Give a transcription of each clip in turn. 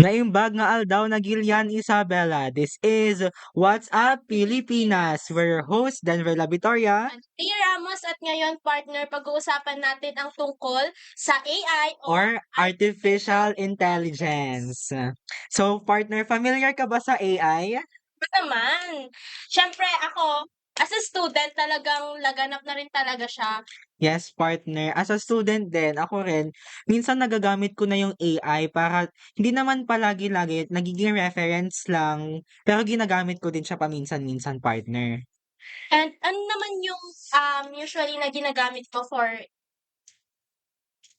Naimbag nga aldaw na Gilian Isabela. This is What's Up Pilipinas. We're your host, Denver Victoria. Tia Ramos at ngayon partner pag-uusapan natin ang tungkol sa AI Or Artificial Intelligence. So, partner, familiar ka ba sa AI? Ba naman. Siyempre ako, as a student talagang laganap na rin talaga siya. Yes, partner. As a student din, ako rin, minsan nagagamit ko na yung AI para hindi naman palagi-lagi, nagiging reference lang, pero ginagamit ko din siya paminsan-minsan, partner. And ano naman yung usually na ginagamit ko for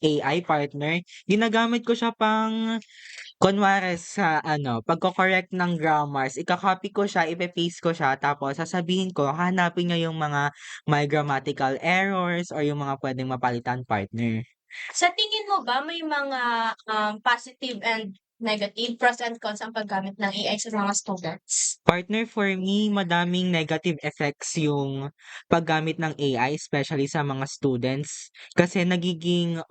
AI partner, ginagamit ko siya pang kunwari sa pagko-correct ng grammars, ika-copy ko siya, ipe-paste ko siya, tapos sasabihin ko, hahanapin niya yung mga may grammatical errors or yung mga pwedeng mapalitan, partner. sa tingin mo ba may mga positive and negative, pros and cons ang paggamit ng AI sa mga students? Partner, for me, madaming negative effects yung paggamit ng AI, especially sa mga students. Kasi nagiging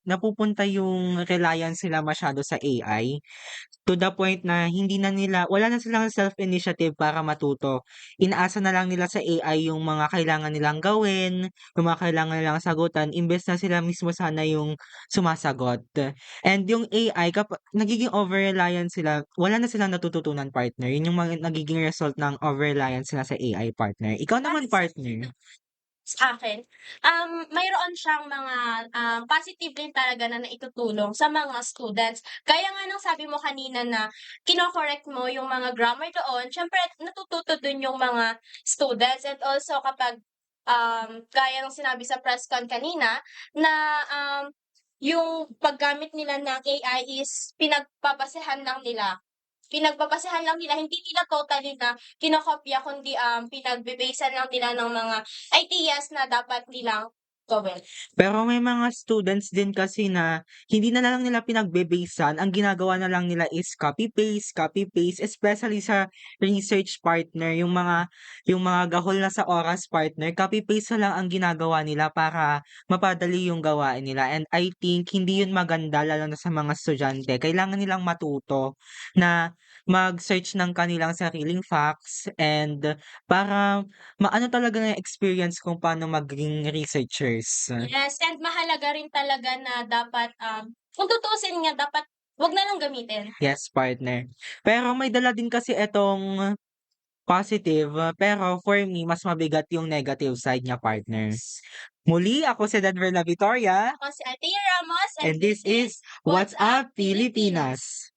napupunta yung reliance nila masyado sa AI. To the point na hindi na nila wala na silang self-initiative para matuto. Inaasa na lang nila sa AI yung mga kailangan nilang gawin, yung mga kailangan nilang sagutan, imbes na sila mismo sana yung sumasagot. And yung AI nagiging over-reliant sila, wala na silang natututunan, partner. Yun yung mga nagiging result ng over-reliance sila sa AI, partner. Ikaw naman, partner. Sa akin, mayroon siyang mga, positive din talaga na naitutulong sa mga students. Gaya nga ng sabi mo kanina na kino-correct mo yung mga grammar doon, siyempre natututo dun yung mga students and also kapag, gaya ng sinabi sa press con kanina na, yung paggamit nila ng AI is pinagbabasehan lang nila, hindi nila totally na kinokopya kundi, pinagbe-basehan lang nila ng mga ideas na dapat nilang gawin. Pero may mga students din kasi na hindi na lang nila pinagbe-basehan, ang ginagawa na lang nila is copy paste, especially sa research, partner, yung mga gahol na sa oras, partner, copy paste na lang ang ginagawa nila para mapadali yung gawain nila. And I think hindi yun maganda lalo na sa mga estudyante. Kailangan nilang matuto na mag-search ng kanilang sariling facts and para maano talaga na experience kung paano maging researchers. Yes, and mahalaga rin talaga na dapat, kung tutuusin nga dapat 'wag na lang gamitin. Yes, partner. Pero may dala din kasi itong positive, pero for me mas mabigat yung negative side niya, partner. Muli, ako si Denver La Victoria, Ako si Ate Ramos and this is What's Up Pilipinas.